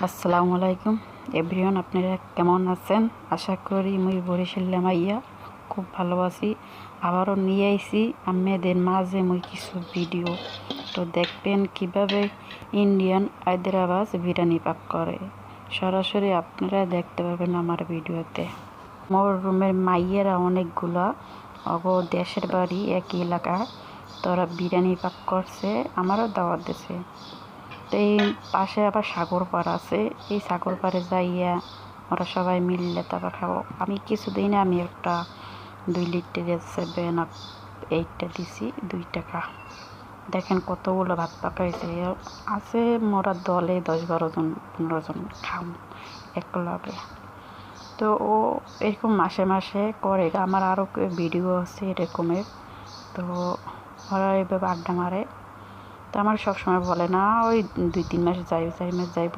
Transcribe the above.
আসসালামু আলাইকুম এভরিওয়ান, আপনারা কেমন আছেন? আশা করি মুই বরিশাল মাইয়া খুব ভালো আছি। আবারও নিয়ে আইছি আপনাদের মাঝে মুই কিছু ভিডিও। তো দেখবেন কিভাবে ইন্ডিয়ান হায়দ্রাবাদ বিরিয়ানি পাক করে। সরাসরি আপনারা দেখতে পারবেন আমার ভিডিওতে। মোর রুমের মাইয়েরা অনেকগুলা অগ দেশের বাড়ি একই এলাকা, তোরা বিরিয়ানি পাক করছে, আমারও দাওয়াত দিছে। তো এই পাশে আবার সাগর পাড় আছে, এই সাগর পাড়ে যাইয়া ওরা সবাই মিললে তারপর খাবো। আমি কিছুদিন আমি একটা 2 লিটারের 7 up 8টা দিছি 2 টাকা। দেখেন কতগুলো ভাত পাকাইছে, আছে মোরা দলে 10-12 জন 15 জন খাম একলগে। তো ও এরকম মাসে মাসে করে। আমার আরও ভিডিও আছে এরকমের। তো ওরা এইভাবে আড্ডা মারে। তো আমার সবসময় বলে না, ওই 2-3 মাস যাই 4 মাস যাই